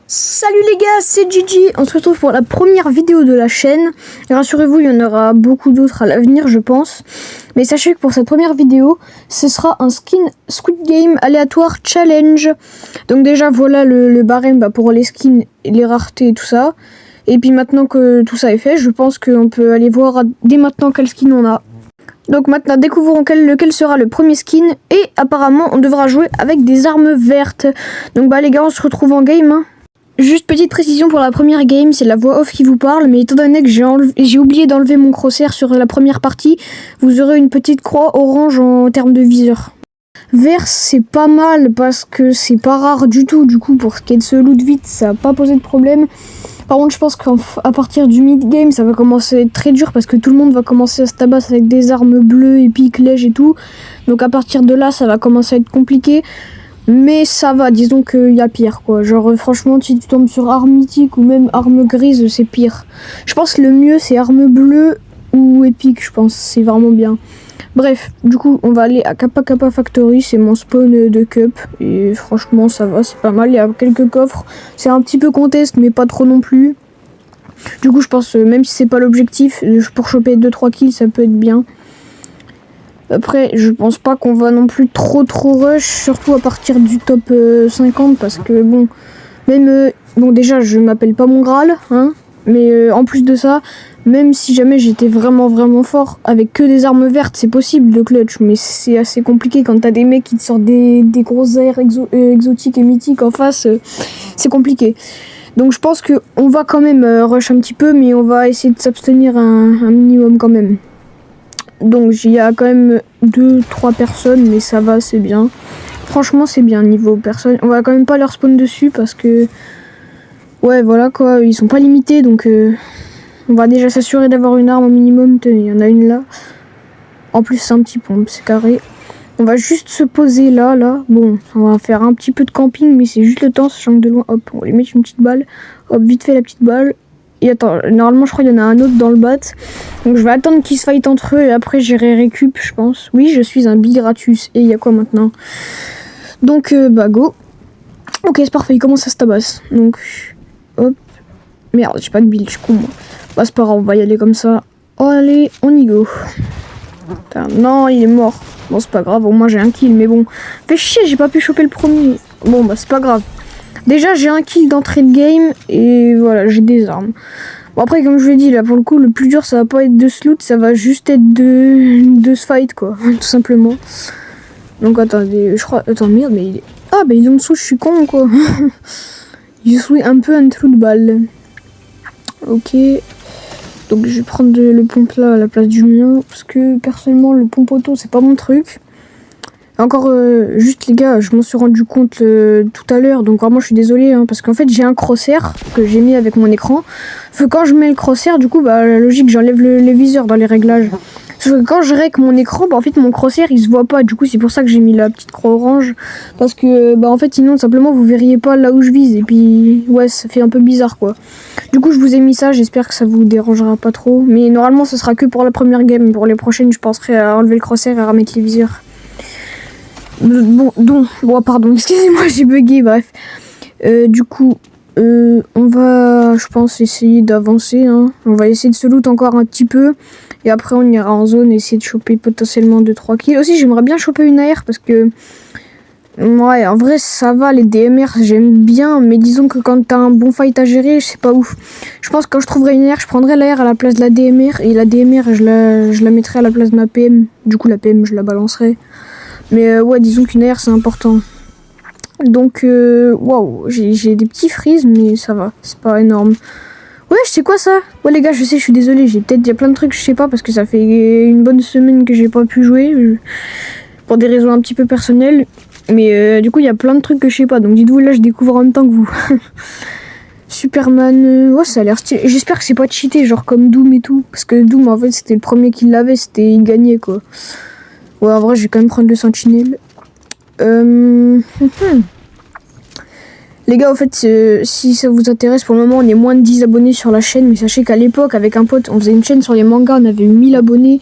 Salut les gars, c'est Gigi. On se retrouve pour la première vidéo de la chaîne. Et rassurez-vous, il y en aura beaucoup d'autres à l'avenir, je pense. Mais sachez que pour cette première vidéo, ce sera un skin Squid Game aléatoire challenge. Donc déjà, voilà le barème pour les skins, les raretés et tout ça. Et puis maintenant que tout ça est fait, je pense qu'on peut aller voir dès maintenant quel skin on a. Donc maintenant, découvrons lequel sera le premier skin. Et apparemment, on devra jouer avec des armes vertes. Donc les gars, on se retrouve en game, hein. Juste petite précision pour la première game, c'est la voix off qui vous parle, mais étant donné que j'ai oublié d'enlever mon crosshair sur la première partie, vous aurez une petite croix orange en termes de viseur. Vert, c'est pas mal parce que c'est pas rare du tout, du coup pour ce qui est de ce loot vite, ça n'a pas posé de problème. Par contre, je pense qu'à partir du mid-game, ça va commencer à être très dur parce que tout le monde va commencer à se tabasser avec des armes bleues, épiques, lèges et tout. Donc à partir de là, ça va commencer à être compliqué. Mais ça va, disons qu'il y a pire quoi. Genre franchement, si tu tombes sur arme mythique ou même arme grise, c'est pire. Je pense que le mieux c'est arme bleue ou épique, je pense, c'est vraiment bien. Bref, du coup on va aller à Kappa Kappa Factory, c'est mon spawn de cup. Et franchement ça va, c'est pas mal, il y a quelques coffres. C'est un petit peu contest mais pas trop non plus. Du coup je pense, même si c'est pas l'objectif, pour choper 2-3 kills ça peut être bien. Après, je pense pas qu'on va non plus trop rush, surtout à partir du top 50, parce que bon, même, bon déjà je m'appelle pas mon Graal, hein, mais en plus de ça, même si jamais j'étais vraiment fort, avec que des armes vertes, c'est possible de clutch, mais c'est assez compliqué quand t'as des mecs qui te sortent des grosses airs exotiques et mythiques en face, c'est compliqué. Donc je pense qu'on va quand même rush un petit peu, mais on va essayer de s'abstenir un minimum quand même. Donc il y a quand même 2-3 personnes, mais ça va, c'est bien. Franchement c'est bien niveau personnes. On va quand même pas leur spawn dessus parce que ouais voilà quoi, ils sont pas limités, donc on va déjà s'assurer d'avoir une arme au minimum. Tenez, il y en a une là. En plus c'est un petit pompe, c'est carré. On va juste se poser là. Bon, on va faire un petit peu de camping, mais c'est juste le temps, sachant que de loin, hop, on va lui mettre une petite balle. Hop, vite fait la petite balle. Et attends, normalement je crois qu'il y en a un autre dans le bat. Donc je vais attendre qu'ils se fight entre eux et après j'irai récup, je pense. Oui, je suis un Bigratus. Et il y a quoi maintenant? Donc go. Ok, c'est parfait, il commence à se tabasser. Donc hop. Merde, j'ai pas de build, je suis con moi. Bah c'est pas grave, on va y aller comme ça. Oh, allez, on y go. Putain, non, il est mort. Bon, c'est pas grave, au moins j'ai un kill, mais bon. Fait chier, j'ai pas pu choper le premier. Bon, bah c'est pas grave. Déjà, j'ai un kill d'entrée de game et voilà, j'ai des armes. Bon, après, comme je l'ai dit, là, pour le coup, le plus dur, ça va pas être de se loot, ça va juste être de se fight, quoi, tout simplement. Donc, attendez, je crois... Attends, merde, mais il est... Ah, bah, il est en dessous, je suis con, quoi. Je suis un peu un trou de balle. Ok. Donc, je vais prendre le pompe là à la place du mien, parce que, personnellement, le pompe auto, c'est pas mon truc. Encore juste les gars, je m'en suis rendu compte tout à l'heure, donc vraiment je suis désolée, hein, parce qu'en fait j'ai un crosshair que j'ai mis avec mon écran. Quand je mets le crosshair, du coup la logique, j'enlève les viseurs dans les réglages. Sauf que quand je règle mon écran, en fait mon crosshair il se voit pas, du coup c'est pour ça que j'ai mis la petite croix orange. Parce que en fait sinon simplement vous verriez pas là où je vise, et puis ouais ça fait un peu bizarre quoi. Du coup je vous ai mis ça, j'espère que ça vous dérangera pas trop. Mais normalement ce sera que pour la première game, pour les prochaines je penserai à enlever le crosshair et à remettre les viseurs. Bon, pardon, excusez-moi, j'ai bugué, bref. Du coup, on va, je pense, essayer d'avancer, hein. On va essayer de se loot encore un petit peu. Et après, on ira en zone, essayer de choper potentiellement 2-3 kills. Aussi, j'aimerais bien choper une AR parce que... Ouais, en vrai, ça va, les DMR, j'aime bien. Mais disons que quand t'as un bon fight à gérer, c'est pas ouf. Je pense que quand je trouverai une AR, je prendrai l'AR à la place de la DMR. Et la DMR, je la mettrai à la place de ma PM. Du coup, la PM, je la balancerai. Mais ouais, disons qu'une AR c'est important. Donc, waouh, j'ai des petits freeze, mais ça va, c'est pas énorme. Ouais, je sais quoi ça? Ouais, les gars, je sais, je suis désolée, il y a plein de trucs, je sais pas, parce que ça fait une bonne semaine que j'ai pas pu jouer, pour des raisons un petit peu personnelles. Mais du coup, il y a plein de trucs que je sais pas, donc dites-vous, là, je découvre en même temps que vous. Superman, ouais, ça a l'air stylé. J'espère que c'est pas cheaté, genre comme Doom et tout, parce que Doom, en fait, c'était le premier qui l'avait, il gagnait, quoi. Ouais, en vrai, je vais quand même prendre le sentinelle. Les gars, en fait, si ça vous intéresse, pour le moment, on est moins de 10 abonnés sur la chaîne. Mais sachez qu'à l'époque, avec un pote, on faisait une chaîne sur les mangas, on avait eu 1000 abonnés.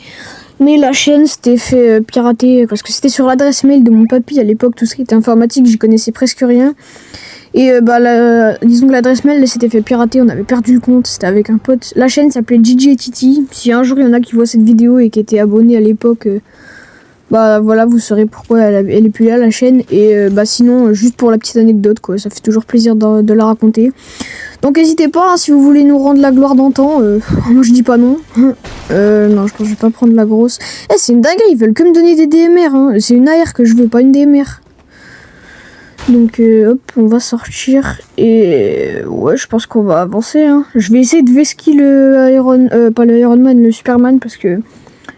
Mais la chaîne s'était fait pirater, parce que c'était sur l'adresse mail de mon papy. À l'époque, tout ce qui était informatique, j'y connaissais presque rien. Et disons que l'adresse mail s'était fait pirater, on avait perdu le compte, c'était avec un pote. La chaîne s'appelait Gigi et Titi. Si un jour il y en a qui voient cette vidéo et qui étaient abonnés à l'époque, bah voilà, vous saurez pourquoi elle est plus là, la chaîne. Et sinon, juste pour la petite anecdote, quoi, ça fait toujours plaisir de la raconter. Donc n'hésitez pas, hein, si vous voulez nous rendre la gloire d'antan, moi je dis pas non. Non, je pense que je vais pas prendre la grosse. C'est une dinguerie, ils veulent que me donner des DMR, hein. C'est une AR que je veux, pas une DMR. Donc hop, on va sortir et ouais, je pense qu'on va avancer, hein. Je vais essayer de vesquiller pas le Iron Man, le Superman, parce que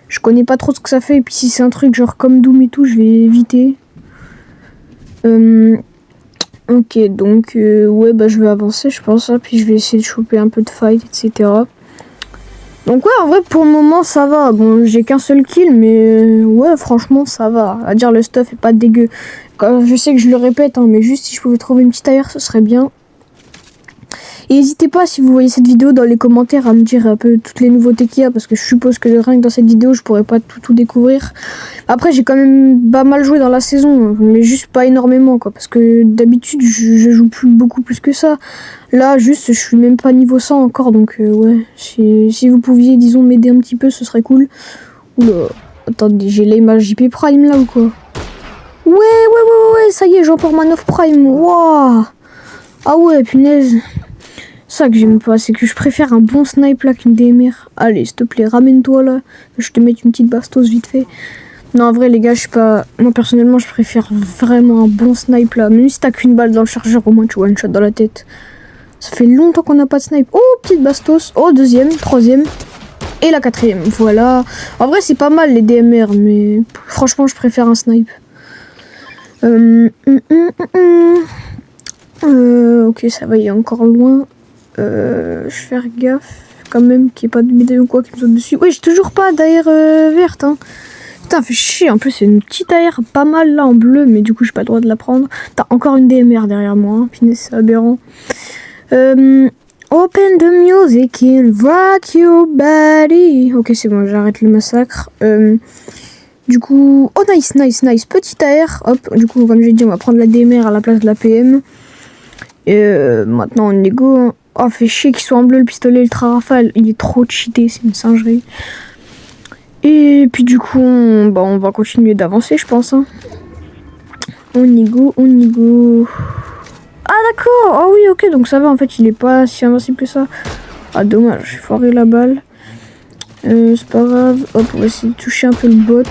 je connais pas trop ce que ça fait. Et puis si c'est un truc genre comme Doom et tout, je vais éviter. Ok, donc ouais, je vais avancer, je pense, hein, puis je vais essayer de choper un peu de fight, etc. Donc ouais, en vrai, pour le moment, ça va. Bon, j'ai qu'un seul kill, mais ouais, franchement, ça va. À dire, le stuff est pas dégueu. Je sais que je le répète, hein, mais juste si je pouvais trouver une petite ailleurs, ce serait bien. Et n'hésitez pas, si vous voyez cette vidéo, dans les commentaires, à me dire un peu toutes les nouveautés qu'il y a, parce que je suppose que rien que dans cette vidéo, je pourrais pas tout découvrir. Après, j'ai quand même pas mal joué dans la saison, mais juste pas énormément, quoi, parce que d'habitude, je joue beaucoup plus que ça. Là, juste, je suis même pas niveau 100 encore, donc ouais, si vous pouviez, disons, m'aider un petit peu, ce serait cool. Oula, attendez, j'ai l'image JP Prime, là, ou quoi? Ouais, ça y est, j'ai encore ma 9 Prime, waouh. Ah ouais, punaise. Ça que j'aime pas, c'est que je préfère un bon snipe là qu'une DMR. Allez, s'il te plaît, ramène-toi là. Je te mets une petite bastos vite fait. Non, en vrai, les gars, je sais pas. Moi, personnellement, je préfère vraiment un bon snipe là. Même si t'as qu'une balle dans le chargeur, au moins tu one shot dans la tête. Ça fait longtemps qu'on n'a pas de snipe. Oh, petite bastos. Oh, deuxième, troisième. Et la quatrième. Voilà. En vrai, c'est pas mal les DMR, mais franchement, je préfère un snipe. Ok, ça va, il est encore loin. Je vais faire gaffe quand même qu'il n'y ait pas de médaille ou quoi qui me saute dessus. Oui, j'ai toujours pas d'AR verte, hein. Putain, fait chier. En plus, c'est une petite AR pas mal là en bleu, mais du coup, j'ai pas le droit de la prendre. T'as encore une DMR derrière moi, hein. Punaise, c'est aberrant. Open the music and rock your body. Ok, c'est bon, j'arrête le massacre. Du coup, oh nice. Petite AR. Hop, du coup, comme j'ai dit, on va prendre la DMR à la place de la PM. Et maintenant, on est go, hein. Oh, fait chier qu'il soit en bleu le pistolet ultra rafale. Il est trop cheaté, c'est une singerie. Et puis du coup, on va continuer d'avancer, je pense, hein. On y go. Ah d'accord, oh oui, ok, donc ça va, en fait, il est pas si invincible que ça. Ah dommage, j'ai foiré la balle. C'est pas grave, hop, on va essayer de toucher un peu le bot.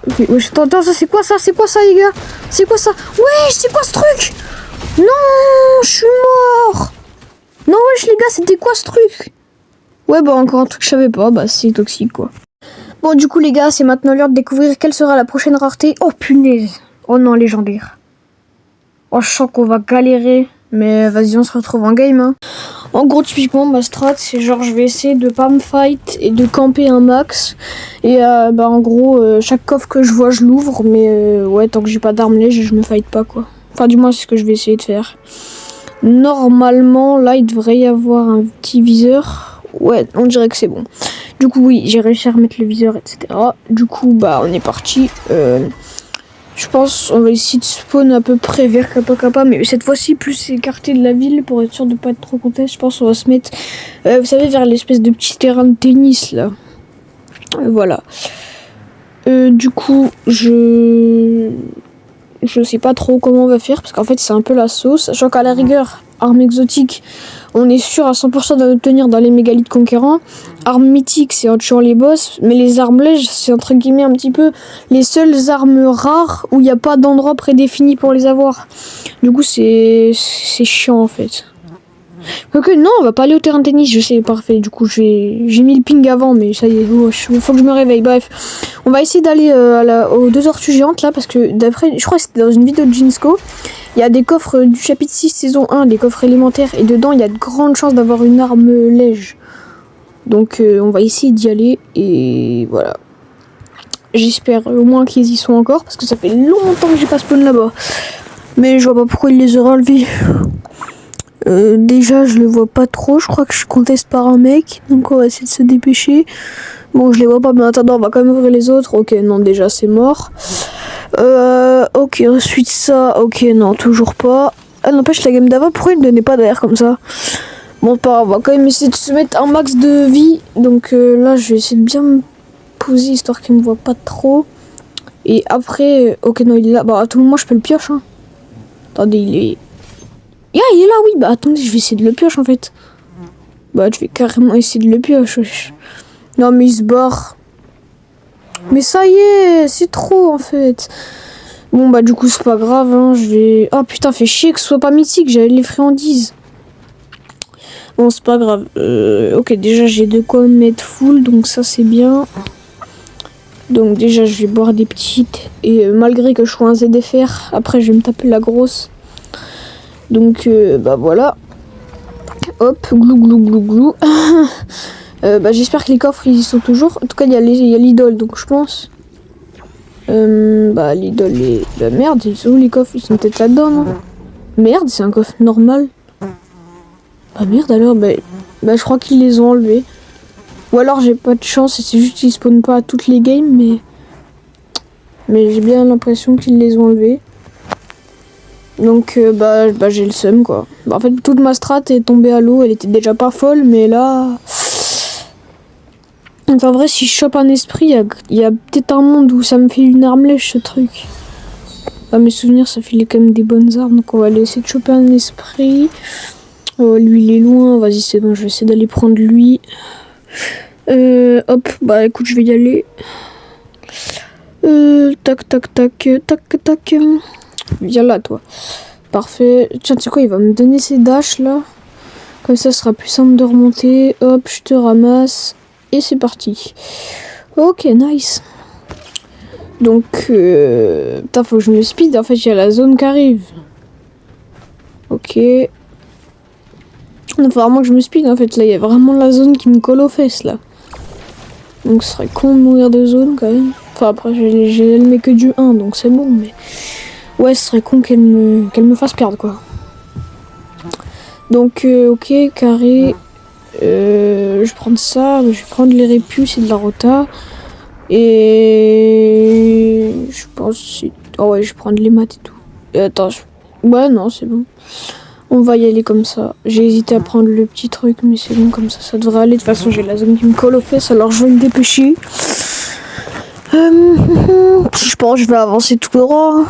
Ok, wesh, attends, ça c'est quoi ça, les gars? C'est quoi ça? Wesh, c'est quoi ce truc? Non, je suis mort. Non, wesh, les gars, c'était quoi ce truc? Ouais, encore un truc que je savais pas, c'est toxique, quoi. Bon, du coup, les gars, c'est maintenant l'heure de découvrir quelle sera la prochaine rareté. Oh, punaise. Oh non, légendaire. Oh, je sens qu'on va galérer, mais vas-y, on se retrouve en game, hein. En gros, typiquement, ma strat, c'est genre, je vais essayer de pas me fight et de camper un max. Et en gros, chaque coffre que je vois, je l'ouvre, mais ouais, tant que j'ai pas d'armes lèges, je me fight pas, quoi. Enfin, du moins, c'est ce que je vais essayer de faire. Normalement, là, il devrait y avoir un petit viseur. Ouais, on dirait que c'est bon. Du coup, oui, j'ai réussi à remettre le viseur, etc. Du coup, on est parti. Je pense on va essayer de spawn à peu près vers Kappa, mais cette fois-ci plus écarté de la ville pour être sûr de pas être trop contest. Je pense on va se mettre, vous savez, vers l'espèce de petit terrain de tennis là. Voilà. Du coup, je sais pas trop comment on va faire parce qu'en fait c'est un peu la sauce. Sachant qu'à la rigueur, arme exotique, on est sûr à 100% d'en obtenir dans les mégalithes conquérants. Arme mythique, c'est en tuant les boss. Mais les armes lèges, c'est entre guillemets un petit peu les seules armes rares où il n'y a pas d'endroit prédéfini pour les avoir. Du coup, c'est chiant en fait. Ok, non, on va pas aller au terrain de tennis, je sais, parfait. Du coup, j'ai mis le ping avant, mais ça y est, faut que je me réveille. Bref, on va essayer d'aller aux 2 tortues géantes là, parce que d'après, je crois que c'était dans une vidéo de Jinsco, il y a des coffres du chapitre 6 saison 1, des coffres élémentaires, et dedans il y a de grandes chances d'avoir une arme lège. Donc on va essayer d'y aller, et voilà. J'espère au moins qu'ils y sont encore, parce que ça fait longtemps que j'ai pas spawn là-bas. Mais je vois pas pourquoi il les aura enlevés. Déjà je le vois pas trop, je crois que je conteste par un mec, donc on va essayer de se dépêcher. Bon, je les vois pas, mais attends, on va quand même ouvrir les autres. Ok, non, déjà c'est mort. Ok, ensuite ça, ok, non, toujours pas. Ah, n'empêche, la game d'avant, pourquoi il me donnait pas d'air comme ça? Bon, c'est pas grave, on va quand même essayer de se mettre un max de vie. Donc là, je vais essayer de bien me poser, histoire qu'il me voit pas trop. Et après, ok, non, il est là. Bah, à tout moment, je peux le pioche, hein. Attendez, il est... Ah, il est là, oui. Bah, attendez, je vais essayer de le pioche, en fait. Bah, je vais carrément essayer de le pioche, wesh. Non, mais il se barre. Mais ça y est, c'est trop, en fait. Bon, bah, du coup, c'est pas grave, hein. Je vais... Oh, putain, fait chier que ce soit pas mythique. J'avais les friandises. Bon, c'est pas grave. Ok, déjà, j'ai de quoi me mettre full, donc ça, c'est bien. Donc déjà je vais boire des petites et malgré que je sois un ZFR, après je vais me taper la grosse. Donc bah voilà. Hop, glou glou glou glou. Bah j'espère que les coffres ils y sont toujours. En tout cas il y a l'idole donc je pense. Bah l'idole et la merde, ils sont où les coffres? Ils sont peut-être là-dedans non? Merde, c'est un coffre normal. Bah merde alors, bah je crois qu'ils les ont enlevés. Ou alors j'ai pas de chance et c'est juste qu'ils spawnent pas à toutes les games, mais j'ai bien l'impression qu'ils les ont enlevés. Donc bah j'ai le seum quoi. Bah, en fait toute ma strat est tombée à l'eau, elle était déjà pas folle, mais là... Enfin en vrai si je chope un esprit, il y a peut-être un monde où ça me fait une arme lèche ce truc. À mes souvenirs ça filait quand même des bonnes armes, donc on va aller essayer de choper un esprit. Oh, lui il est loin, vas-y c'est bon, je vais essayer d'aller prendre lui. Hop, bah écoute, je vais y aller. Tac, tac, tac, tac, tac. Viens là, toi. Parfait. Tiens, tu sais quoi, il va me donner ses dashs là. Comme ça, ce sera plus simple de remonter. Hop, je te ramasse. Et c'est parti. Ok, nice. Donc, putain, faut que je me speed. En fait, il y a la zone qui arrive. Ok. Il faut vraiment que je me speed. En fait, là, il y a vraiment la zone qui me colle aux fesses là. Donc ce serait con de mourir de zone quand même. Enfin après j'ai le mec que du 1 donc c'est bon mais... Ouais ce serait con qu'elle me fasse perdre quoi. Donc ok carré. Je vais prendre ça, je vais prendre les répus et de la rota. Et... Je pense... Oh ouais je vais prendre les maths et tout. Et attends, ouais non c'est bon. On va y aller comme ça. J'ai hésité à prendre le petit truc, mais c'est bon comme ça devrait aller. De toute façon, j'ai la zone qui me colle aux fesses, alors je vais me dépêcher. Je pense que je vais avancer tout droit.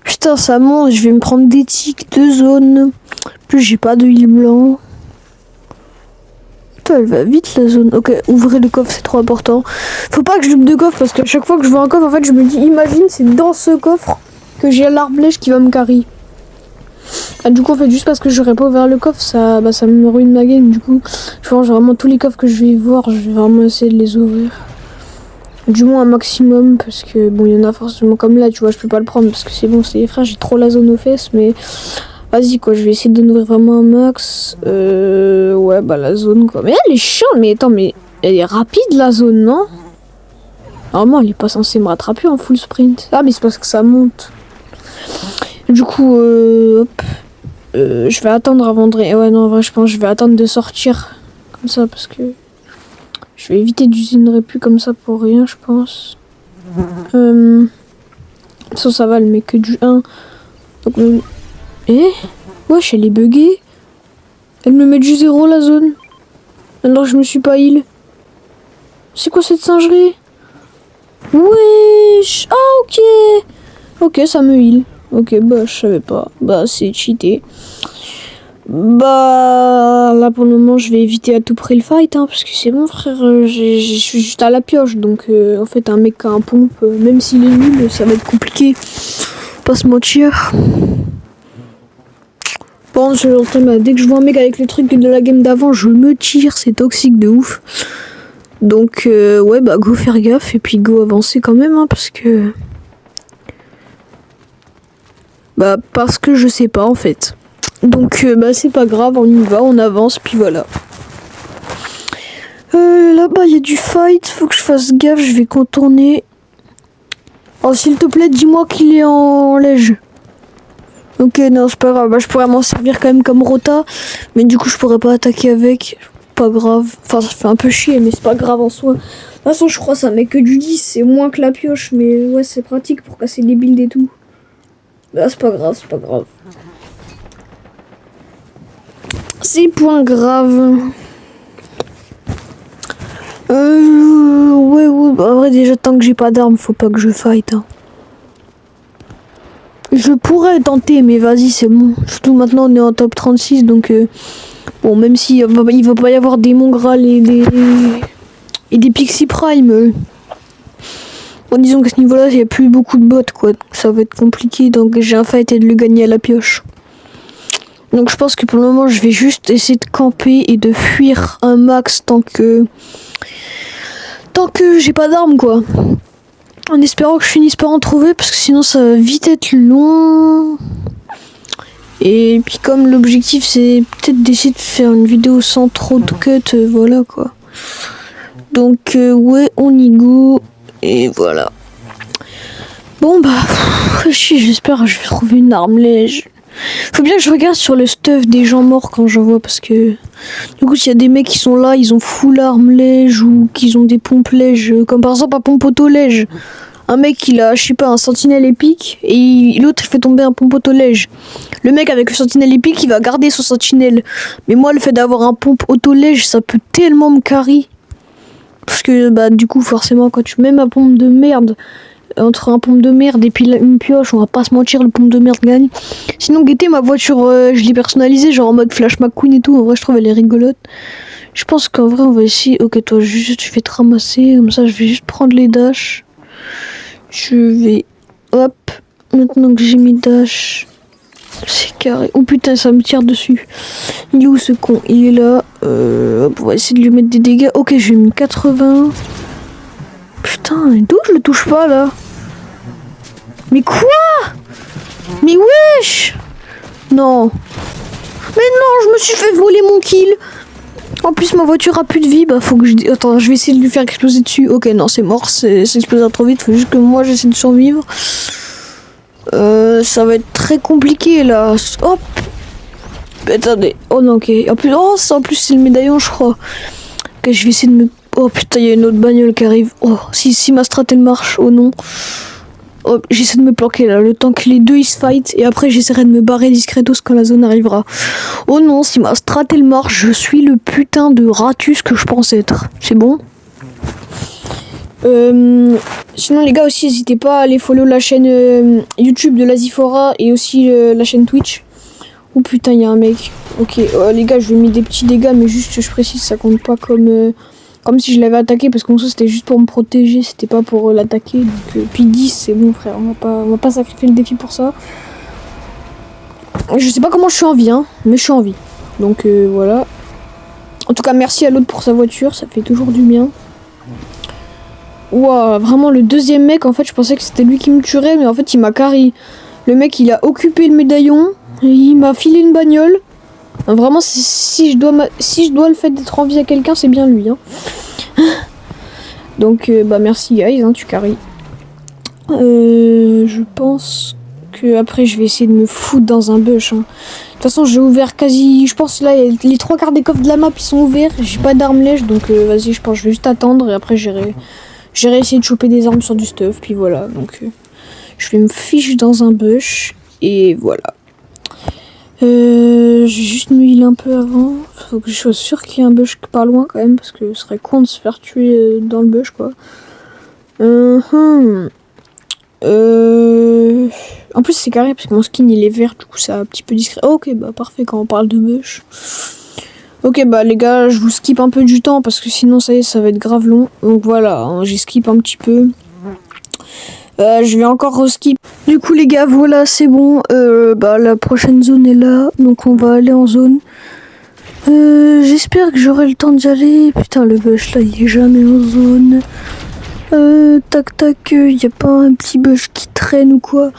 Putain, ça monte, je vais me prendre des tics de zone. Plus j'ai pas de huile blanc. Putain, elle va vite la zone. Ok, ouvrez le coffre, c'est trop important. Faut pas que je loupe de coffre parce qu'à chaque fois que je vois un coffre, en fait, je me dis, imagine, c'est dans ce coffre que j'ai l'arbre lèche qui va me carry. Ah, du coup en fait juste parce que j'aurais pas ouvert le coffre ça me ruine ma game. Du coup je pense vraiment tous les coffres que je vais voir je vais vraiment essayer de les ouvrir du moins un maximum parce que bon il y en a forcément comme là tu vois je peux pas le prendre parce que c'est bon c'est les frères j'ai trop la zone aux fesses mais vas-y quoi je vais essayer d'en ouvrir vraiment un max. Ouais bah la zone quoi mais elle est chiante mais attends mais elle est rapide la zone non? Normalement elle est pas censée me rattraper en full sprint. Ah mais c'est parce que ça monte. Du coup, hop, je vais attendre avant de... Ouais, non, en vrai, je pense que je vais attendre de sortir comme ça parce que je vais éviter d'utiliser une répu comme ça pour rien, je pense. Ça va, le mec que du 1. Donc, wesh, elle est buggée. Elle me met du 0 la zone. Alors je me suis pas heal. C'est quoi cette singerie? Wesh, ah ok. Ok, ça me heal. Ok, bah je savais pas. Bah c'est cheaté. Bah là pour le moment je vais éviter à tout prix le fight hein, parce que c'est bon frère, je suis juste à la pioche donc en fait un mec qui a un pompe, même s'il est nul ça va être compliqué. Pas se mentir. Bon dès que je vois un mec avec les trucs de la game d'avant je me tire, c'est toxique de ouf. Donc ouais bah go faire gaffe et puis go avancer quand même hein, parce que... Bah parce que je sais pas en fait. Donc bah c'est pas grave, on y va, on avance, puis voilà. Là-bas il y a du fight, faut que je fasse gaffe, je vais contourner. Oh s'il te plaît, dis-moi qu'il est en léger. Ok non c'est pas grave, bah, je pourrais m'en servir quand même comme rota, mais du coup je pourrais pas attaquer avec. Pas grave, enfin ça fait un peu chier mais c'est pas grave en soi. De toute façon je crois ça met que du 10, c'est moins que la pioche, mais ouais c'est pratique pour casser les builds et tout. Bah, c'est pas grave, c'est pas grave. C'est point grave. Ouais, bah, en vrai, déjà, tant que j'ai pas d'armes, faut pas que je fight. Hein. Je pourrais tenter, mais vas-y, c'est bon. Surtout maintenant, on est en top 36, donc... bon, même s'il va pas y avoir des Mongral et des Pixie Prime. Bon, disons qu'à ce niveau-là, il n'y a plus beaucoup de bots, quoi. Donc ça va être compliqué d'engager un fight et de le gagner à la pioche. Donc je pense que pour le moment, je vais juste essayer de camper et de fuir un max tant que j'ai pas d'armes, quoi. En espérant que je finisse par en trouver, parce que sinon ça va vite être long. Et puis comme l'objectif c'est peut-être d'essayer de faire une vidéo sans trop de cut, voilà quoi. Donc ouais, on y go. Et voilà. Bon bah, j'espère que je vais trouver une arme lège. Faut bien que je regarde sur le stuff des gens morts quand j'en vois, parce que du coup s'il y a des mecs qui sont là, ils ont full arme lège ou qu'ils ont des pompes lèges, comme par exemple un pompe auto lège. Un mec il a, je sais pas, un sentinelle épique et l'autre il fait tomber un pompe auto lège. Le mec avec le sentinelle épique il va garder son sentinelle. Mais moi le fait d'avoir un pompe auto lège ça peut tellement me carry. Parce que bah du coup forcément quand tu mets ma pompe de merde, entre un pompe de merde et puis une pioche, on va pas se mentir, le pompe de merde gagne. Sinon guettez ma voiture, je l'ai personnalisée genre en mode Flash McQueen et tout, en vrai je trouve elle est rigolote. Je pense qu'en vrai on va essayer, ok toi juste je vais te ramasser, comme ça je vais juste prendre les dashs. Je vais, hop, maintenant que j'ai mis dash, c'est carré. Oh putain ça me tire dessus. Il est où ce con? Il est là, hop, on va essayer de lui mettre des dégâts. Ok j'ai mis 80. Putain, d'où je le touche pas là? Mais quoi? Mais wesh! Non. Mais non, je me suis fait voler mon kill. En plus ma voiture a plus de vie, bah faut que je... Attends, je vais essayer de lui faire exploser dessus. Ok, non, c'est mort, c'est explosé trop vite, faut juste que moi j'essaie de survivre. Ça va être très compliqué là. Hop. Attendez. Oh non, ok. En plus c'est le médaillon, je crois. Ok, je vais essayer de me... Oh putain, il y a une autre bagnole qui arrive. Oh, si ma strat elle marche, oh non. Oh, j'essaie de me planquer là, le temps que les deux ils se fight. Et après j'essaierai de me barrer discretos quand la zone arrivera. Oh non, si ma strat elle marche, je suis le putain de ratus que je pense être. C'est bon? Sinon les gars aussi n'hésitez pas à aller follow la chaîne YouTube de Lazifora et aussi la chaîne Twitch. Oh putain il y a un mec. Ok les gars je lui ai mis des petits dégâts mais juste je précise ça compte pas comme si je l'avais attaqué parce qu'en soi c'était juste pour me protéger, c'était pas pour l'attaquer. Donc puis 10 c'est bon frère, on va pas sacrifier le défi pour ça. Je sais pas comment je suis en vie hein, mais je suis en vie. Donc voilà. En tout cas merci à l'autre pour sa voiture, ça fait toujours du bien. Ouah, vraiment le deuxième mec en fait je pensais que c'était lui qui me tuerait mais en fait il m'a carry. Le mec il a occupé le médaillon, et il m'a filé une bagnole. Vraiment si je dois le fait d'être en vie à quelqu'un c'est bien lui hein. Donc bah merci guys hein, tu carry. Je pense que après je vais essayer de me foutre dans un bush hein. De toute façon j'ai ouvert quasi, je pense là les 3/4 des coffres de la map ils sont ouverts. J'ai pas d'armes lèges donc vas-y je pense que je vais juste attendre et après j'irai essayer de choper des armes sur du stuff puis voilà. Donc je vais me fiche dans un bush et voilà. J'ai juste me heal un peu avant. Faut que je sois sûr qu'il y a un bush pas loin quand même parce que ce serait con de se faire tuer dans le bush quoi. En plus c'est carré parce que mon skin il est vert du coup c'est un petit peu discret. Oh, ok bah parfait quand on parle de bush. Ok bah les gars je vous skip un peu du temps parce que sinon ça y est ça va être grave long. Donc voilà hein, j'ai skip un petit peu. Je vais encore reskip. Du coup les gars voilà c'est bon. Bah la prochaine zone est là. Donc on va aller en zone. J'espère que j'aurai le temps d'y aller. Putain le bush là il est jamais en zone. Tac tac, y a pas un petit bush qui traîne ou quoi?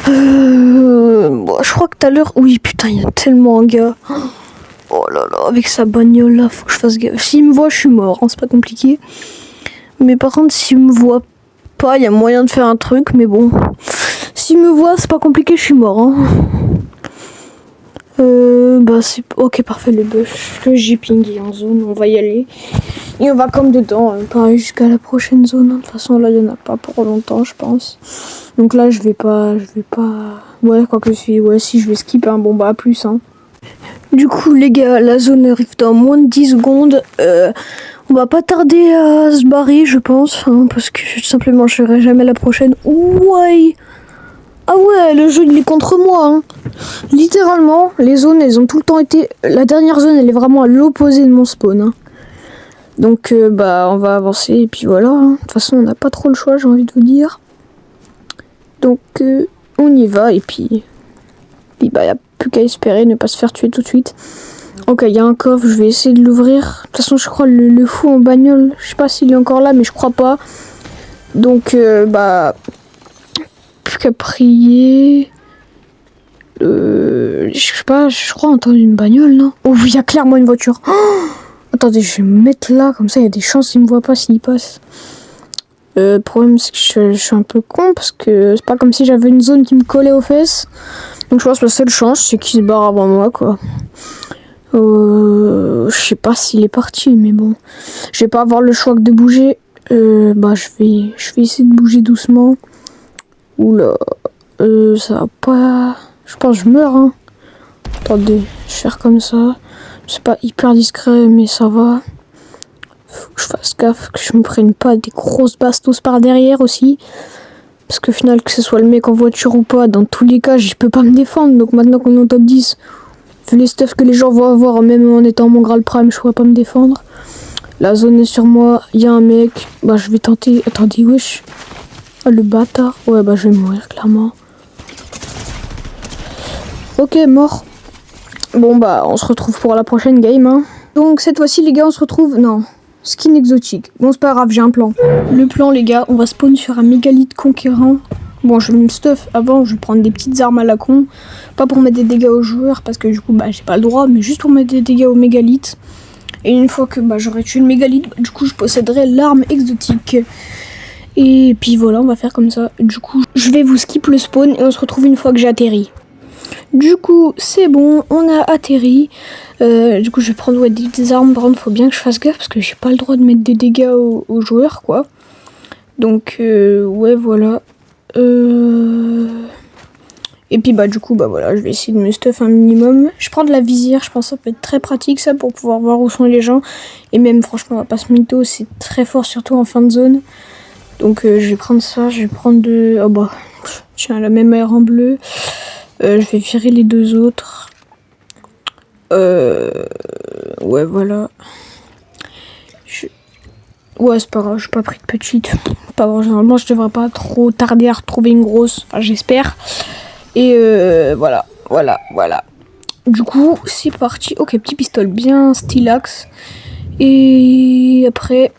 Bon, je crois que tout à l'heure... Oui putain il y a tellement un gars. Oh là là avec sa bagnole là faut que je fasse gaffe. S'il me voit je suis mort hein, c'est pas compliqué. Mais par contre s'il me voit pas il y a moyen de faire un truc mais bon. S'il me voit c'est pas compliqué je suis mort hein. Bah c'est... Ok parfait le bush que j'ai pingé en zone, on va y aller. Et on va comme dedans, pareil jusqu'à la prochaine zone. De toute façon là il y en a pas pour longtemps je pense. Donc là je vais pas Ouais, quoi que si, ouais, si je vais skip, hein. Bon bah à plus, hein. Du coup les gars, la zone arrive dans moins de 10 secondes. On va pas tarder à se barrer, je pense, hein, parce que tout simplement je serai jamais la prochaine. Ouais. Ah ouais, le jeu il est contre moi, hein. Littéralement, les zones elles ont tout le temps été... La dernière zone elle est vraiment à l'opposé de mon spawn, hein. Donc bah on va avancer et puis voilà, hein. De toute façon on n'a pas trop le choix, j'ai envie de vous dire. Donc on y va et puis bah y a plus qu'à espérer ne pas se faire tuer tout de suite. Ok, il y a un coffre, je vais essayer de l'ouvrir. De toute façon je crois le fou en bagnole, je sais pas s'il est encore là mais je crois pas. Donc bah plus qu'à prier. Je sais pas, je crois entendre une bagnole, non? Oh oui, il y a clairement une voiture. Oh, attendez, je vais me mettre là, comme ça il y a des chances qu'il me voit pas s'il passe. Le problème c'est que je suis un peu con parce que c'est pas comme si j'avais une zone qui me collait aux fesses. Donc je pense que la seule chance c'est qu'il se barre avant moi, quoi. Je sais pas s'il est parti, mais bon. Je vais pas avoir le choix que de bouger. Bah je vais essayer de bouger doucement. Oula, ça va pas... Je pense que je meurs, hein. Attendez, je vais faire comme ça. C'est pas hyper discret, mais ça va. Faut que je fasse gaffe, que je me prenne pas des grosses bastos par derrière aussi. Parce qu'au final, que ce soit le mec en voiture ou pas, dans tous les cas, je peux pas me défendre. Donc maintenant qu'on est au top 10, vu les stuff que les gens vont avoir, même en étant mon Graal Prime, je pourrais pas me défendre. La zone est sur moi, il y a un mec. Bah je vais tenter... Attendez, wesh. Ah, le bâtard. Ouais, bah je vais mourir, clairement. Ok, mort. Bon bah on se retrouve pour la prochaine game, hein. Donc cette fois-ci les gars on se retrouve... Non, skin exotique. Bon c'est pas grave, j'ai un plan. Le plan les gars, on va spawn sur un mégalithe conquérant. Bon je vais me stuff avant, je vais prendre des petites armes à la con. Pas pour mettre des dégâts aux joueurs parce que du coup bah j'ai pas le droit, mais juste pour mettre des dégâts au mégalithe. Et une fois que bah j'aurai tué le mégalithe, bah, du coup je posséderai l'arme exotique. Et puis voilà, on va faire comme ça. Du coup je vais vous skip le spawn et on se retrouve une fois que j'ai atterri. Du coup, c'est bon, on a atterri. Du coup, je vais prendre des armes. Par contre, faut bien que je fasse gaffe parce que j'ai pas le droit de mettre des dégâts aux joueurs, quoi. Donc, ouais, voilà. Et puis, bah, du coup, bah voilà, je vais essayer de me stuff un minimum. Je prends de la visière, je pense que ça peut être très pratique, ça, pour pouvoir voir où sont les gens. Et même, franchement, on va pas se mytho, c'est très fort, surtout en fin de zone. Donc, je vais prendre ça, je vais prendre de... Oh, bah, tiens, la même air en bleu. Je vais virer les deux autres. Ouais, voilà. Ouais, c'est pas grave, j'ai pas pris de petite. Pas grave, généralement, je devrais pas trop tarder à retrouver une grosse. Enfin, j'espère. Et voilà. Du coup, c'est parti. Ok, petit pistolet bien stylax. Et après,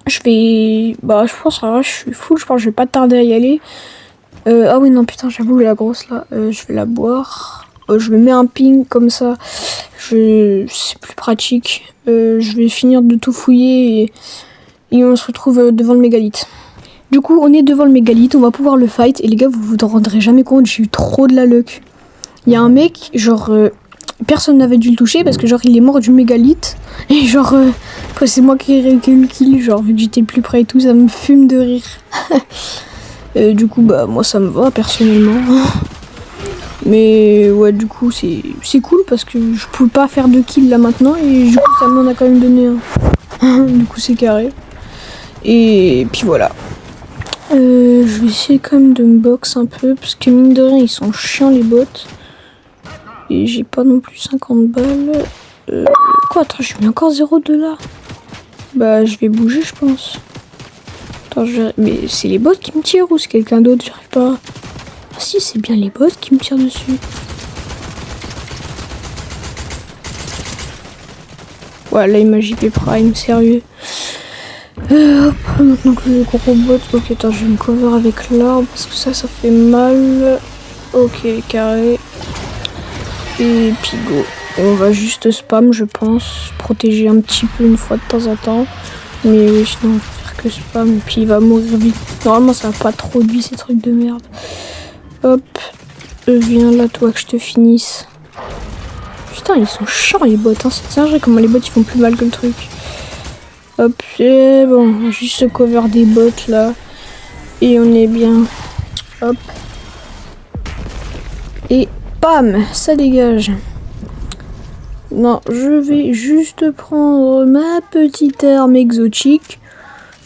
je vais... Bah, je pense, je suis full. Je pense que je vais pas tarder à y aller. Ah oui, non, putain, j'avoue, la grosse, là, je vais la boire. Je me mets un ping, comme ça, c'est plus pratique. Je vais finir de tout fouiller et on se retrouve devant le mégalithe. Du coup, on est devant le mégalithe, on va pouvoir le fight. Et les gars, vous vous en rendrez jamais compte, j'ai eu trop de la luck. Il y a un mec, genre, personne n'avait dû le toucher parce que, genre, il est mort du mégalithe. Et genre, après, c'est moi qui ai eu le kill, genre, vu que j'étais plus près et tout, ça me fume de rire. Du coup, bah, moi, ça me va, personnellement. Mais, ouais, du coup, c'est cool parce que je pouvais pas faire de kill là maintenant. Et du coup, ça m'en a quand même donné un. Du coup, c'est carré. Et puis, voilà. Je vais essayer quand même de me box un peu. Parce que, mine de rien, ils sont chiants, les bots. Et j'ai pas non plus 50 balles. Quoi, attends, j'ai mis encore 0 de là. Bah, je vais bouger, je pense. Mais c'est les bots qui me tirent ou c'est quelqu'un d'autre? J'arrive pas. Ah si, c'est bien les bots qui me tirent dessus. Ouais, là il m'a JP Prime, sérieux. Hop, maintenant que le gros bot. Ok, attends, je vais me cover avec l'arbre parce que ça fait mal. Ok, carré. Et puis go. On va juste spam, je pense. Protéger un petit peu une fois de temps en temps. Mais oui, sinon on va faire que spam et puis il va mourir vite. Normalement ça va pas trop de vie ces trucs de merde. Hop, viens là toi que je te finisse. Putain ils sont chiants les bots, hein. C'est dingue comment les bots ils font plus mal que le truc. Hop, et bon, juste se cover des bots là. Et on est bien. Hop. Bam, ça dégage. Non, je vais juste prendre ma petite arme exotique.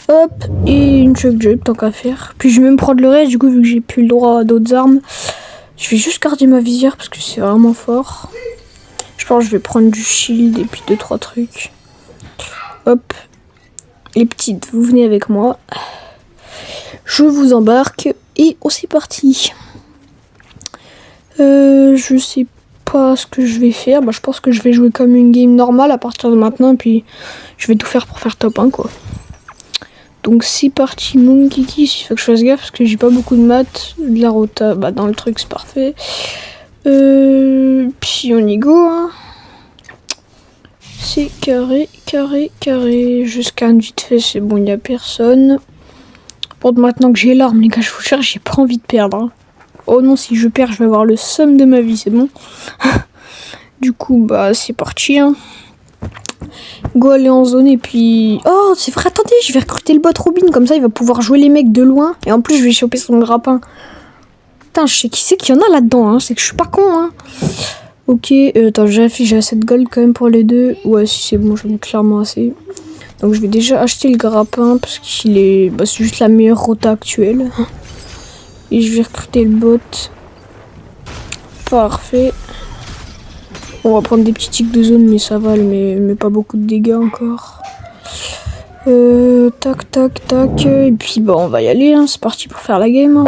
Hop, et une chuck jump, tant qu'à faire. Puis je vais même prendre le reste, du coup, vu que j'ai plus le droit à d'autres armes. Je vais juste garder ma visière parce que c'est vraiment fort. Je pense que je vais prendre du shield et puis 2-3 trucs. Hop. Les petites, vous venez avec moi. Je vous embarque et on c'est parti. Je sais pas ce que je vais faire. Bah, je pense que je vais jouer comme une game normale à partir de maintenant. Puis je vais tout faire pour faire top 1 quoi. Donc c'est parti mon kiki. Il faut que je fasse gaffe parce que j'ai pas beaucoup de maths. De la rota, bah dans le truc c'est parfait. Puis on y go hein. C'est carré, carré, carré. Je scanne vite fait, c'est bon, il n'y a personne. Bon, maintenant que j'ai l'arme, les gars, je vous cherche, j'ai pas envie de perdre. Hein. Oh non, si je perds, je vais avoir le seum de ma vie, c'est bon. Du coup, bah, c'est parti. Hein. Go aller en zone et puis... Oh, c'est vrai, attendez, je vais recruter le bot Robin, comme ça, il va pouvoir jouer les mecs de loin. Et en plus, je vais choper son grappin. Putain, je sais qui c'est qu'il y en a là-dedans, hein. C'est que je suis pas con, hein. Ok, attends, j'ai assez de gold quand même pour les deux. Ouais, si c'est bon, j'en ai clairement assez. Donc je vais déjà acheter le grappin parce qu'il est... Bah, c'est juste la meilleure rota actuelle. Et je vais recruter le bot. Parfait. On va prendre des petits tics de zone, mais ça va, mais pas beaucoup de dégâts encore. Tac, tac, tac. Et puis bah on va y aller, hein. C'est parti pour faire la game. Hein.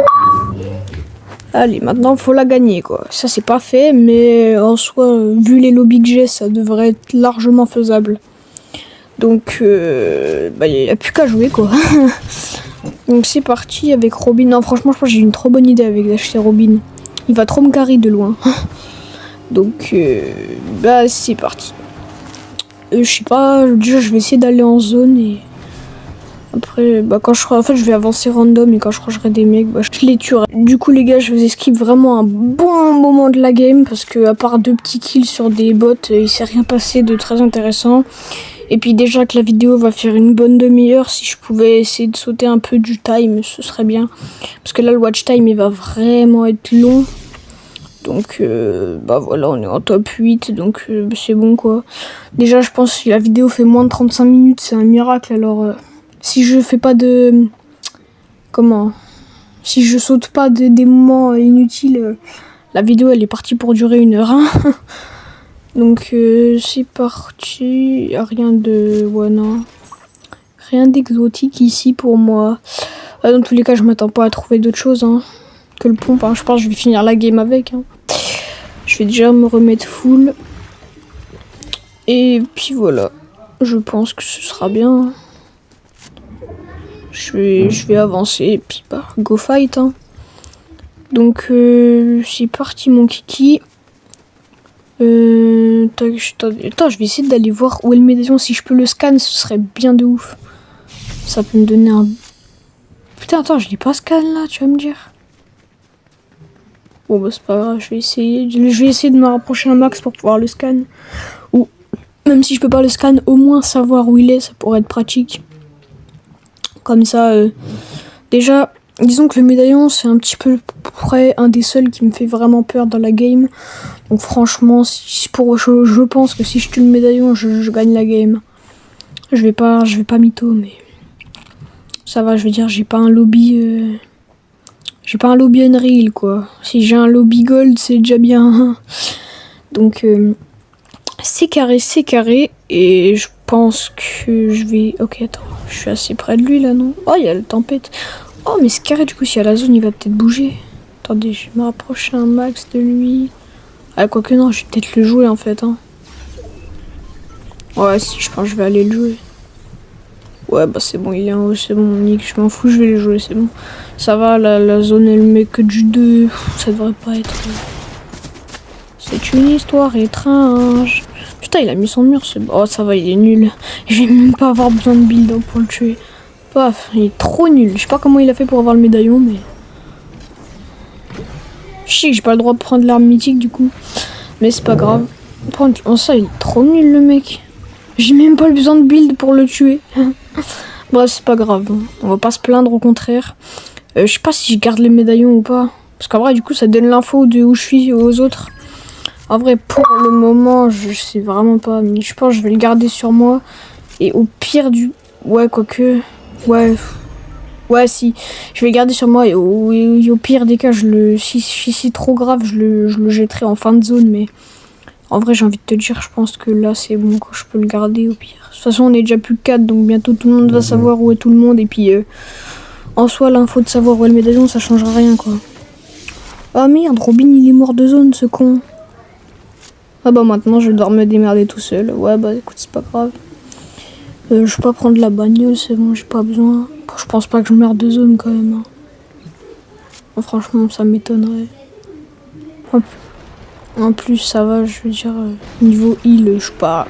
Allez, maintenant, faut la gagner, quoi. Ça, c'est pas fait, mais en soi, vu les lobbies que j'ai, ça devrait être largement faisable. Donc, bah, il n'y a plus qu'à jouer, quoi. Donc, c'est parti avec Robin. Non, franchement, je pense que j'ai une trop bonne idée avec d'acheter Robin. Il va trop me carrer de loin. Donc, bah, c'est parti. Je sais pas, déjà, je vais essayer d'aller en zone et... Après, bah quand je serai, en fait, je vais avancer random et quand je rangerai des mecs, bah je les tuerai. Du coup, les gars, je vous esquive vraiment un bon moment de la game parce que à part 2 petits kills sur des bots, il s'est rien passé de très intéressant. Et puis déjà que la vidéo va faire une bonne demi-heure, si je pouvais essayer de sauter un peu du time, ce serait bien. Parce que là, le watch time, il va vraiment être long. Donc, bah voilà, on est en top 8, donc c'est bon quoi. Déjà, je pense que la vidéo fait moins de 35 minutes, c'est un miracle, alors... Si je fais pas de... Comment? Si je saute pas des moments inutiles, la vidéo elle est partie pour durer 1 heure. Hein. Donc c'est parti. Y a rien de... Ouais non. Rien d'exotique ici pour moi. Dans tous les cas je m'attends pas à trouver d'autres choses hein, que le pompe. Hein. Je pense que je vais finir la game avec. Hein. Je vais déjà me remettre full. Et puis voilà. Je pense que ce sera bien. Je vais avancer et puis bah go fight hein. Donc c'est parti mon kiki. Attends, je vais essayer d'aller voir où est le médaillon. Si je peux le scan, ce serait bien de ouf. Ça peut me donner un... Putain, attends, je l'ai pas scan là, tu vas me dire. Bon bah c'est pas grave, je vais essayer de me rapprocher un max pour pouvoir le scan. Ou même si je peux pas le scan, au moins savoir où il est, ça pourrait être pratique. Comme ça, déjà, disons que le médaillon, c'est un petit peu près un des seuls qui me fait vraiment peur dans la game. Donc franchement, je pense que si je tue le médaillon, je gagne la game. Je vais pas mytho, mais ça va, je veux dire, j'ai pas un lobby Unreal, quoi. Si j'ai un lobby Gold, c'est déjà bien. Donc, c'est carré, et je pense que je vais... Ok, attends, je suis assez près de lui, là, non? Oh, il y a le tempête. Oh, mais c'est carré, du coup, s'il y a la zone, il va peut-être bouger. Attendez, je vais me rapprocher un max de lui. Ah, quoique non, je vais peut-être le jouer, en fait, hein. Ouais, si, je pense que je vais aller le jouer. Ouais, bah c'est bon, il est en haut, c'est bon, Nick, je m'en fous, je vais les jouer, c'est bon. Ça va, la zone, elle met que du 2. Ça devrait pas être... C'est une histoire étrange. Putain, il a mis son mur, c'est... Oh, ça va, il est nul. Je vais même pas avoir besoin de build pour le tuer. Paf, il est trop nul. Je sais pas comment il a fait pour avoir le médaillon, mais... Je sais que j'ai pas le droit de prendre l'arme mythique, du coup. Mais c'est pas grave. Oh, ça, il est trop nul, le mec. J'ai même pas besoin de build pour le tuer. Bref, c'est pas grave. On va pas se plaindre, au contraire. Je sais pas si je garde les médaillons ou pas. Parce qu'en vrai, du coup, ça donne l'info de où je suis aux autres. En vrai, pour le moment, je sais vraiment pas. Mais je pense que je vais le garder sur moi. Et au pire du... Ouais, quoique... Ouais... Ouais, si. Je vais le garder sur moi. Et au pire des cas, si c'est trop grave, je le jetterai en fin de zone. Mais en vrai, j'ai envie de te dire, je pense que là, c'est bon, quoi. Je peux le garder au pire. De toute façon, on est déjà plus que 4. Donc bientôt, tout le monde va savoir où est tout le monde. Et puis, en soi, l'info de savoir où est le médaillon, ça changera rien, quoi. Ah merde, Robin, il est mort de zone, ce con. Ah bah maintenant je vais devoir me démerder tout seul. Ouais bah écoute, c'est pas grave. Je vais pas prendre la bagnole, c'est bon, j'ai pas besoin. Je pense pas que je merde de zone quand même. Hein. Bon, franchement, ça m'étonnerait. En plus, ça va, je veux dire, niveau heal, je suis pas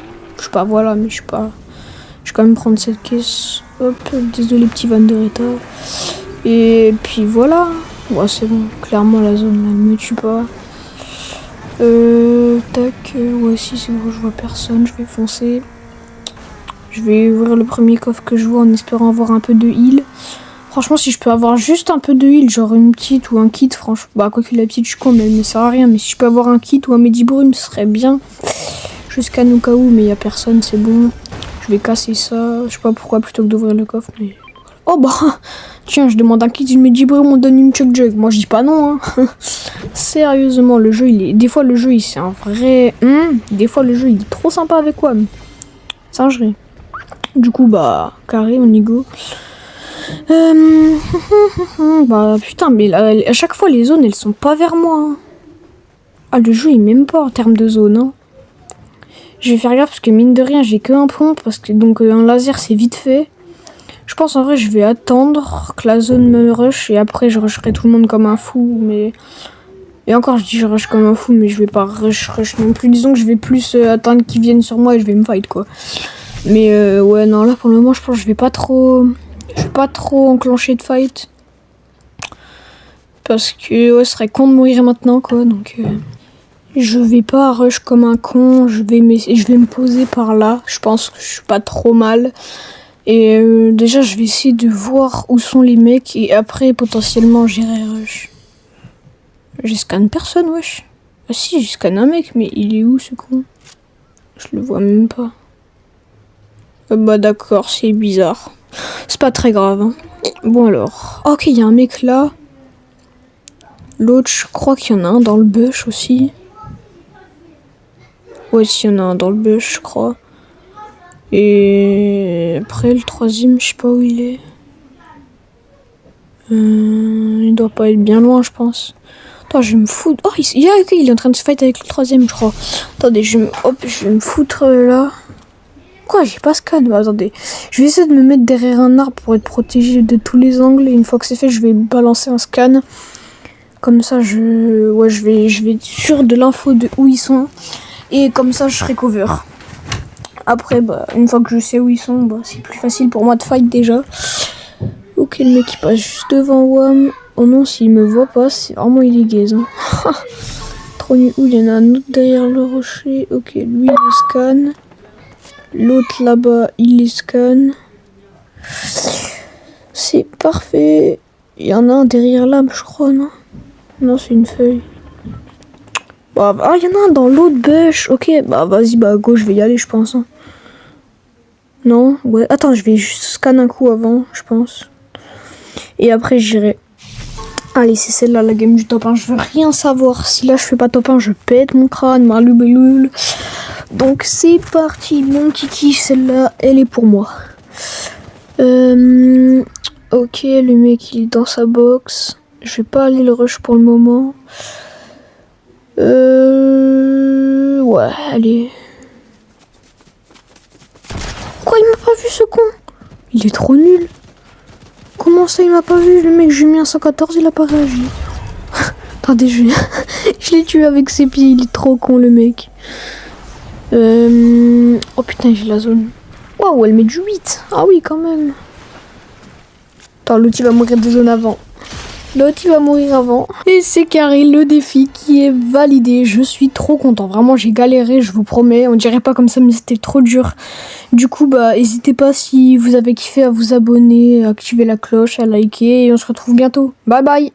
voilà, mais je vais quand même prendre cette caisse. Hop, désolé petit van de Reta. Et puis voilà. Ouais, c'est bon, clairement la zone là, me tue pas. Tac, ouais, si c'est bon, je vois personne, je vais foncer. Je vais ouvrir le premier coffre que je vois en espérant avoir un peu de heal. Franchement, si je peux avoir juste un peu de heal, genre une petite ou un kit, franchement. Bah, quoi que la petite, je suis con, mais elle ne sert à rien. Mais si je peux avoir un kit ou un Medibrune, ce serait bien. Je scanne au cas où, mais il n'y a personne, c'est bon. Je vais casser ça. Je sais pas pourquoi, plutôt que d'ouvrir le coffre, mais. Oh bah, tiens, je demande un kit, je me dis on donne une chuck jug. Moi je dis pas non, hein. Sérieusement, le jeu il est. Des fois le jeu c'est un vrai. Des fois le jeu il est trop sympa avec quoi. Singerie. Du coup bah carré on y go. Bah putain, mais là, à chaque fois les zones elles sont pas vers moi. Hein. Ah le jeu il m'aime pas en termes de zone. Hein. Je vais faire gaffe parce que mine de rien j'ai que un pompe parce que donc un laser c'est vite fait. Je pense en vrai je vais attendre que la zone me rush et après je rusherai tout le monde comme un fou, mais... Et encore je dis je rush comme un fou, mais je vais pas rush non plus, disons que je vais plus attendre qu'ils viennent sur moi et je vais me fight quoi. Mais ouais non là pour le moment je pense que je vais pas trop enclencher de fight. Parce que ouais ce serait con de mourir maintenant quoi, donc... Je vais pas rush comme un con, je vais me poser par là, je pense que je suis pas trop mal. Et déjà, je vais essayer de voir où sont les mecs et après, potentiellement, j'irai rush. J'ai scanné personne, wesh. Ah si, j'ai scanné un mec, mais il est où ce con? Je le vois même pas. Bah d'accord, c'est bizarre. C'est pas très grave. Hein. Bon alors. Ok, il y a un mec là. L'autre, je crois qu'il y en a un dans le bush aussi. Ouais, s'il y en a un dans le bush, je crois. Et après, le troisième, je sais pas où il est. Il doit pas être bien loin, je pense. Attends, je vais me foutre. Oh, il est en train de se fight avec le troisième, je crois. Attendez, je vais me foutre là. Quoi, j'ai pas scan? Bah, attendez. Je vais essayer de me mettre derrière un arbre pour être protégé de tous les angles. Et une fois que c'est fait, je vais balancer un scan. Comme ça, je vais être sûr de l'info de où ils sont. Et comme ça, je serai cover. Après, bah, une fois que je sais où ils sont, bah, c'est plus facile pour moi de fight déjà. Ok, le mec il passe juste devant WAM. Oh non, s'il me voit pas, c'est vraiment illégal. Hein. Trop nul. Où il y en a un autre derrière le rocher. Ok, lui il le scanne. L'autre là-bas, il les scanne. C'est parfait. Il y en a un derrière l'arbre, je crois, non? Non, c'est une feuille. Bah, ah, il y en a un dans l'autre bush. Ok, bah vas-y, bah go, je vais y aller, je pense. Hein. Non, ouais. Attends, je vais juste scanner un coup avant, je pense. Et après, j'irai. Allez, c'est celle-là, la game du top 1. Je veux rien savoir. Si là, je fais pas top 1, je pète mon crâne, ma loubeloule. Donc, c'est parti. Mon kiki, celle-là, elle est pour moi. Ok, le mec, il est dans sa box. Je vais pas aller le rush pour le moment. Ouais, allez. Quoi, il m'a pas vu, ce con? Il est trop nul. Comment ça, il m'a pas vu? Le mec, j'ai mis un 114, il a pas réagi. Attendez, je l'ai tué avec ses pieds, il est trop con, le mec. Oh putain, j'ai la zone. Waouh, elle met du 8. Ah oui, quand même. Attends, l'autre, il va mourir de zone avant. L'autre, il va mourir avant. Et c'est carré, le défi qui est validé. Je suis trop content. Vraiment, j'ai galéré, je vous promets. On dirait pas comme ça, mais c'était trop dur. Du coup, bah, n'hésitez pas si vous avez kiffé à vous abonner, à activer la cloche, à liker. Et on se retrouve bientôt. Bye bye.